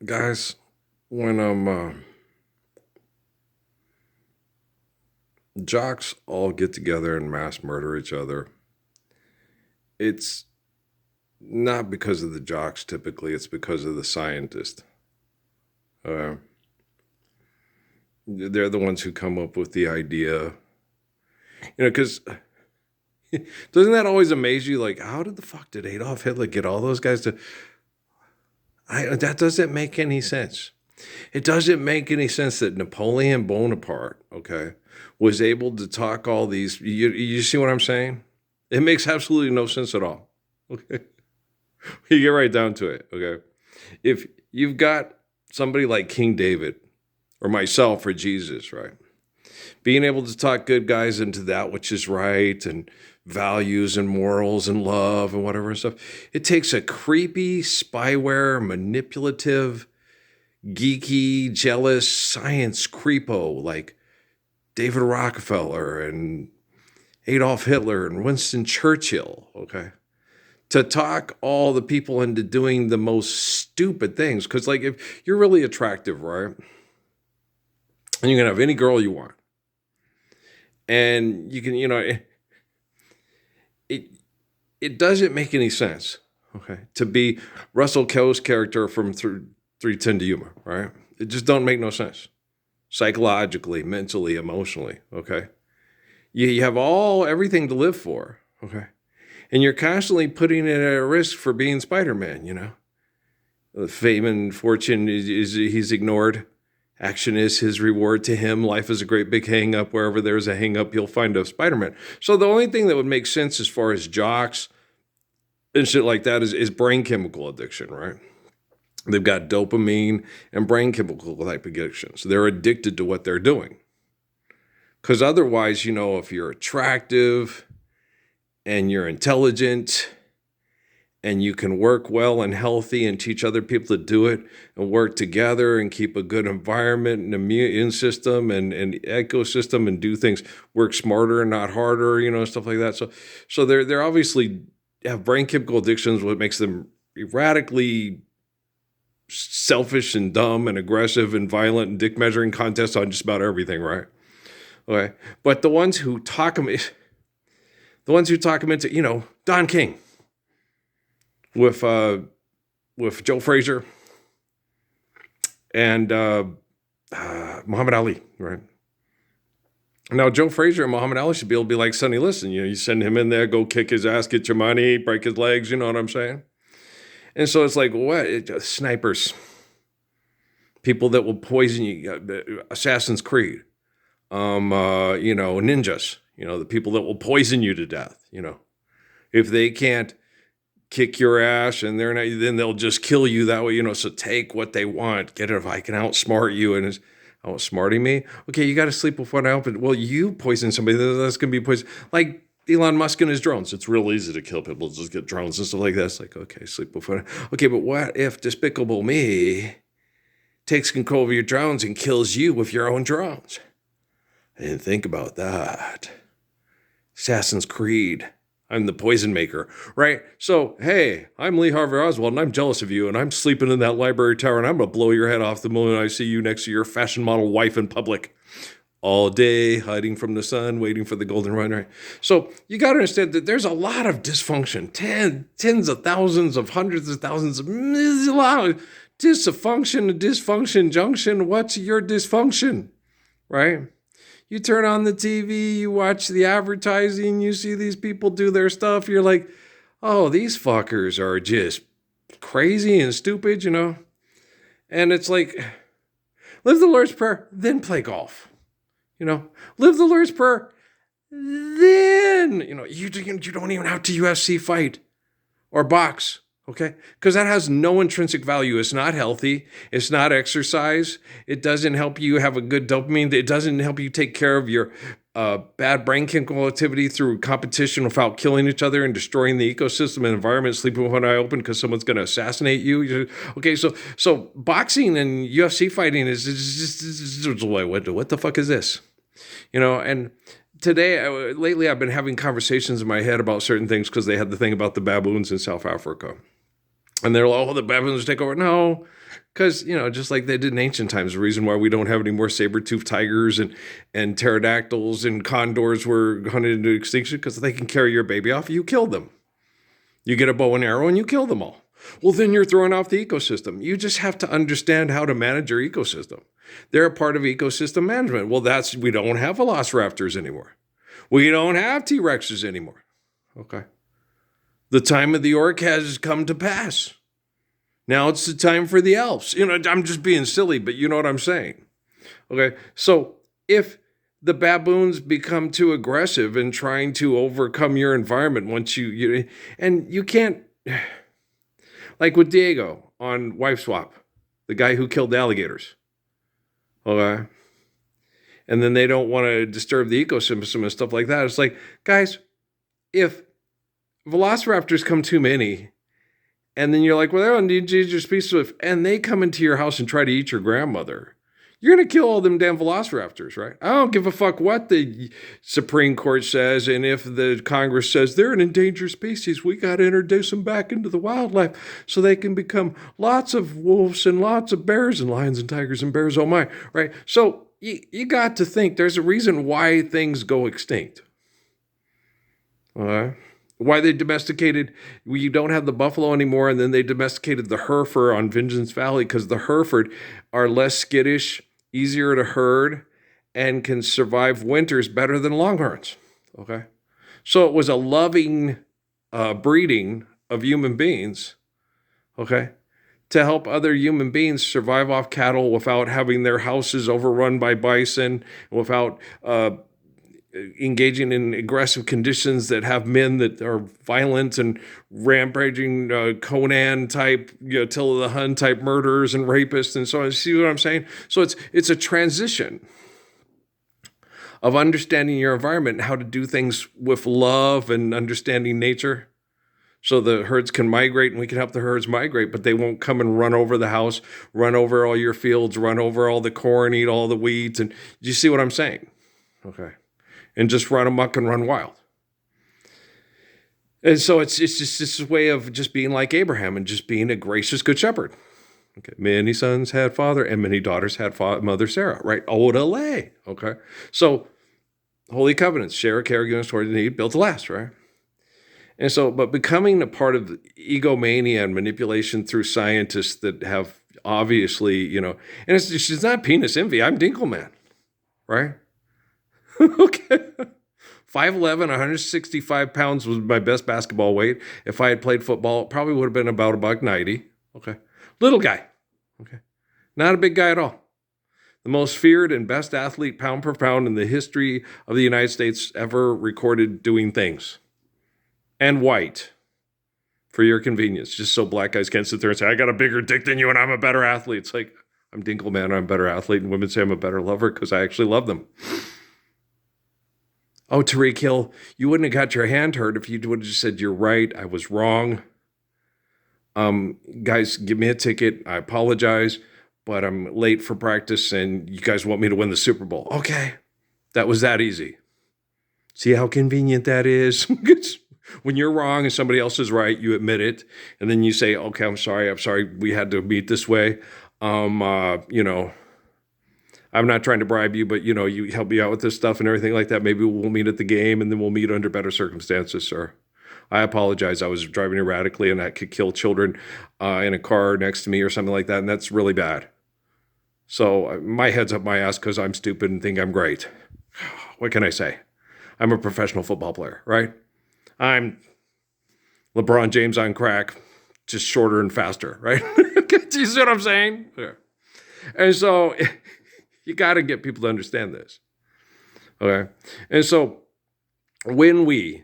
Guys, when jocks all get together and mass murder each other, it's not because of the jocks typically, it's because of the scientist. Uh, they're the ones who come up with the idea. Because doesn't that always amaze you? Like, how did the fuck did Adolf Hitler get all those guys to. That doesn't make any sense. It doesn't make any sense that Napoleon Bonaparte, okay, was able to talk all these. You see what I'm saying? It makes absolutely no sense at all. Okay. You get right down to it. Okay. If you've got somebody like King David or myself or Jesus, right? Being able to talk good guys into that which is right and values and morals and love and whatever stuff. It takes a creepy, spyware, manipulative, geeky, jealous science creepo like David Rockefeller and Adolf Hitler and Winston Churchill, okay, to talk all the people into doing the most stupid things. Because, like, if you're really attractive, right, and you can have any girl you want, and you can, it it doesn't make any sense, okay, to be Russell Crowe's character from 310 to Yuma, right? It just don't make no sense, psychologically, mentally, emotionally, okay? You have everything to live for, okay? And you're constantly putting it at risk for being Spider-Man, Fame and fortune is he's ignored. Action is his reward to him. Life is a great big hang up. Wherever there's a hang up, you'll find a Spider-Man. So the only thing that would make sense as far as jocks and shit like that is brain chemical addiction, right? They've got dopamine and brain chemical type addictions. They're addicted to what they're doing. Because otherwise, if you're attractive and you're intelligent and you can work well and healthy and teach other people to do it and work together and keep a good environment and immune system and ecosystem and do things, work smarter and not harder, stuff like that. So they're obviously have brain chemical addictions, what makes them radically selfish and dumb and aggressive and violent and dick measuring contests on just about everything, right? Okay. But the ones who talk them into, Don King with Joe Frazier and Muhammad Ali, right? Now, Joe Frazier and Muhammad Ali should be able to be like, Sonny, listen, you send him in there, go kick his ass, get your money, break his legs, you know what I'm saying? And so it's like, what? Snipers, people that will poison you, Assassin's Creed, ninjas, the people that will poison you to death, if they can't kick your ass and then they'll just kill you that way, so take what they want, get it. If I can outsmart you and it's outsmarting me, okay, you got to sleep with one eye open. Well, you poison somebody, that's going to be poison. Like Elon Musk and his drones. It's real easy to kill people, just get drones and stuff like that. It's like, okay, sleep with one eye. Okay, but what if Despicable Me takes control of your drones and kills you with your own drones? I didn't think about that. Assassin's Creed. I'm the poison maker, right? So, hey, I'm Lee Harvey Oswald, and I'm jealous of you, and I'm sleeping in that library tower, and I'm going to blow your head off the moment I see you next to your fashion model wife in public. All day, hiding from the sun, waiting for the golden run, right? So, you got to understand that there's a lot of dysfunction. Tens of thousands of hundreds of thousands of... There's a lot of dysfunction, junction. What's your dysfunction, right? You turn on the TV, you watch the advertising, you see these people do their stuff. You're like, oh, these fuckers are just crazy and stupid, And it's like, live the Lord's Prayer, then play golf. Live the Lord's Prayer, then, you don't even have to UFC fight or box. Okay? Because that has no intrinsic value. It's not healthy. It's not exercise. It doesn't help you have a good dopamine. It doesn't help you take care of your bad brain chemical activity through competition without killing each other and destroying the ecosystem and environment, sleeping with one eye open because someone's going to assassinate you. Okay, so boxing and UFC fighting is just what the fuck is this? And lately I've been having conversations in my head about certain things because they had the thing about the baboons in South Africa. And they're like, oh, the baboons take over. No, Because, just like they did in ancient times, the reason why we don't have any more saber-toothed tigers and pterodactyls and condors were hunted into extinction, because they can carry your baby off. You kill them. You get a bow and arrow and you kill them all. Well, then you're throwing off the ecosystem. You just have to understand how to manage your ecosystem. They're a part of ecosystem management. Well, we don't have velociraptors anymore. We don't have T-Rexes anymore. Okay. The time of the orc has come to pass. Now it's the time for the elves. I'm just being silly, but you know what I'm saying. Okay. So if the baboons become too aggressive in trying to overcome your environment and you can't, like with Diego on Wife Swap, the guy who killed the alligators. Okay. And then they don't want to disturb the ecosystem and stuff like that. It's like, guys, if velociraptors come too many, and then you're like, well, they're on the endangered species list, and they come into your house and try to eat your grandmother, you're going to kill all them damn velociraptors, right? I don't give a fuck what the Supreme Court says, and if the Congress says they're an endangered species, we got to introduce them back into the wildlife so they can become lots of wolves and lots of bears and lions and tigers and bears, oh my, right? So you got to think there's a reason why things go extinct. All right? Why they domesticated, you don't have the buffalo anymore, and then they domesticated the Hereford on Vengeance Valley because the Hereford are less skittish, easier to herd, and can survive winters better than Longhorns. Okay? So it was a loving breeding of human beings, okay, to help other human beings survive off cattle without having their houses overrun by bison, without engaging in aggressive conditions that have men that are violent and rampaging Conan type, Attila the Hun type murderers and rapists and so on. See what I'm saying? So it's a transition of understanding your environment and how to do things with love and understanding nature. So the herds can migrate and we can help the herds migrate, but they won't come and run over the house, run over all your fields, run over all the corn, eat all the weeds. And do you see what I'm saying? Okay. And just run amok and run wild. And so it's just this way of just being like Abraham and just being a gracious good shepherd. Okay. Many sons had father and many daughters had mother Sarah, right? Odele. Okay. So holy covenants, share, care, given toward the need, built to last, right? And so, but becoming a part of the egomania and manipulation through scientists that have obviously, and it's not penis envy. I'm Dinkelman, right? Okay. 5'11", 165 pounds was my best basketball weight. If I had played football, it probably would have been about $190. Okay. Little guy. Okay. Not a big guy at all. The most feared and best athlete pound per pound in the history of the United States ever recorded doing things. And white. For your convenience. Just so black guys can't sit there and say, I got a bigger dick than you and I'm a better athlete. It's like, I'm Dinkelman, I'm a better athlete. And women say I'm a better lover because I actually love them. Oh, Tariq Hill, you wouldn't have got your hand hurt if you would have just said, you're right, I was wrong. Guys, give me a ticket. I apologize, but I'm late for practice and you guys want me to win the Super Bowl. Okay. That was that easy. See how convenient that is? When you're wrong and somebody else is right, you admit it. And then you say, okay, I'm sorry. We had to meet this way. I'm not trying to bribe you, but, you help me out with this stuff and everything like that. Maybe we'll meet at the game and then we'll meet under better circumstances, sir. I apologize. I was driving erratically and that could kill children in a car next to me or something like that. And that's really bad. So my head's up my ass because I'm stupid and think I'm great. What can I say? I'm a professional football player, right? I'm LeBron James on crack, just shorter and faster, right? Do you see what I'm saying? Yeah. And so you got to get people to understand this. Okay. And so when we,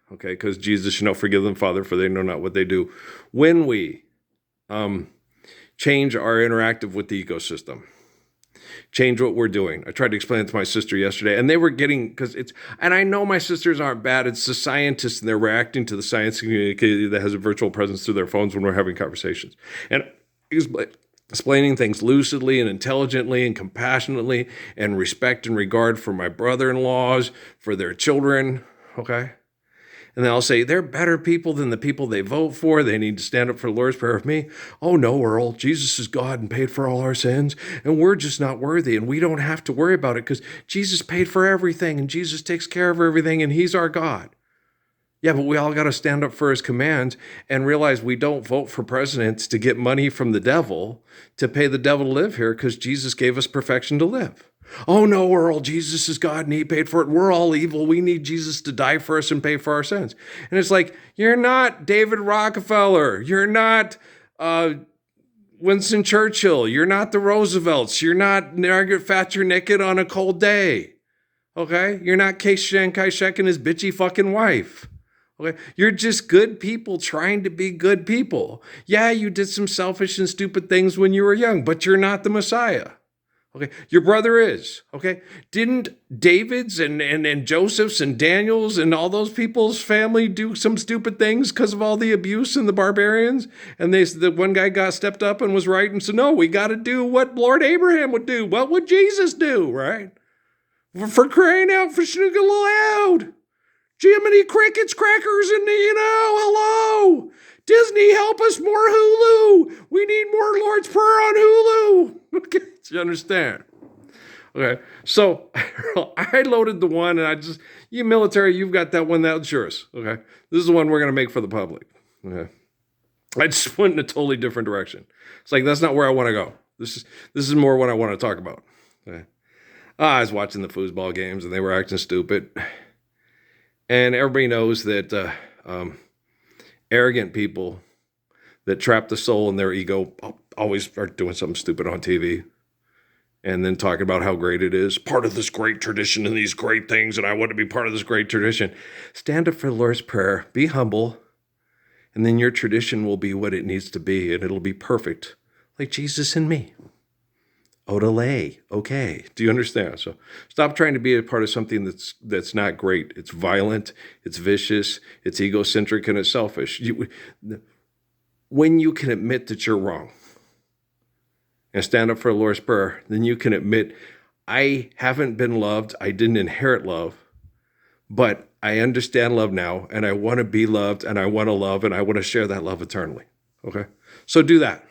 because Jesus should not forgive them, Father, for they know not what they do. When we change our interactive with the ecosystem, change what we're doing. I tried to explain it to my sister yesterday, and they were getting, and I know my sisters aren't bad. It's the scientists, and they're reacting to the science community that has a virtual presence through their phones when we're having conversations. And explaining things lucidly and intelligently and compassionately and respect and regard for my brother-in-laws, for their children, okay? And they'll say, they're better people than the people they vote for. They need to stand up for the Lord's Prayer of me. Oh no, Earl, Jesus is God and paid for all our sins. And we're just not worthy. And we don't have to worry about it because Jesus paid for everything. And Jesus takes care of everything. And he's our God. Yeah, but we all got to stand up for his commands and realize we don't vote for presidents to get money from the devil to pay the devil to live here because Jesus gave us perfection to live. Oh no, Earl, Jesus is God and he paid for it. We're all evil. We need Jesus to die for us and pay for our sins. And it's like, you're not David Rockefeller. You're not Winston Churchill. You're not the Roosevelts. You're not Margaret Thatcher naked on a cold day. Okay? You're not Chiang Kai-shek and his bitchy fucking wife. Okay? You're just good people trying to be good people. Yeah, you did some selfish and stupid things when you were young, but you're not the Messiah. Okay, your brother is. Okay, didn't David's and Joseph's and Daniel's and all those people's family do some stupid things because of all the abuse and the barbarians? And the one guy got stepped up and was right and said, "No, we got to do what Lord Abraham would do. What would Jesus do? Right? For crying out for sugar loud, Jiminy Crickets, crackers, and hello." Disney, help us more Hulu. We need more Lord's Prayer on Hulu. Okay, so you understand? Okay, so I loaded the one, and you military, you've got that one, that's yours. Okay, this is the one we're going to make for the public. Okay, I just went in a totally different direction. It's like, that's not where I want to go. This is more what I want to talk about. Okay, I was watching the foosball games, and they were acting stupid. And everybody knows that arrogant people that trap the soul in their ego always are doing something stupid on TV and then talking about how great it is. Part of this great tradition and these great things, and I want to be part of this great tradition. Stand up for the Lord's Prayer. Be humble. And then your tradition will be what it needs to be, and it'll be perfect, like Jesus and me. Odele. Okay. Do you understand? So stop trying to be a part of something that's not great. It's violent, it's vicious, it's egocentric, and it's selfish. When you can admit that you're wrong and stand up for the Lord's Prayer, then you can admit, I haven't been loved, I didn't inherit love, but I understand love now, and I want to be loved, and I want to love, and I want to share that love eternally. Okay? So do that.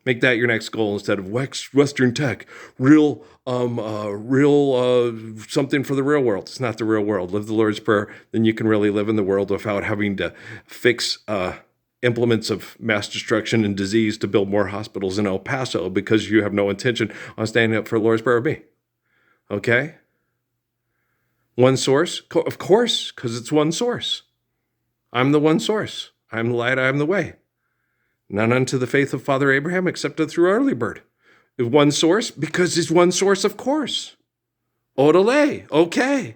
Make that your next goal instead of Western tech, real something for the real world. It's not the real world. Live the Lord's Prayer, then you can really live in the world without having to fix implements of mass destruction and disease to build more hospitals in El Paso because you have no intention on standing up for the Lord's Prayer of me. Okay? One source? Of course, because it's one source. I'm the one source. I'm the light, I am the way. None unto the faith of Father Abraham except through early bird. One source, because he's one source, of course. Odele, okay.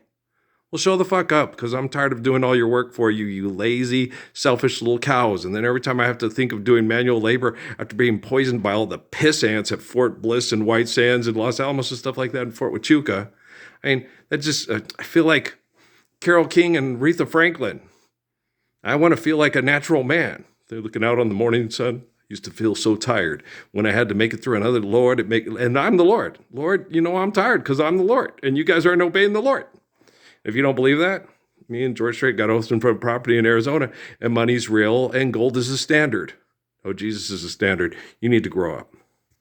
Well, show the fuck up, because I'm tired of doing all your work for you, you lazy, selfish little cows. And then every time I have to think of doing manual labor after being poisoned by all the piss ants at Fort Bliss and White Sands and Los Alamos and stuff like that in Fort Huachuca, I mean, that just, I feel like Carole King and Aretha Franklin. I want to feel like a natural man. They're looking out on the morning sun. Used to feel so tired when I had to make it through another Lord. And I'm the Lord. Lord, I'm tired because I'm the Lord. And you guys aren't obeying the Lord. If you don't believe that, me and George Strait got oaths from property in Arizona, and money's real and gold is a standard. Oh, Jesus is a standard. You need to grow up.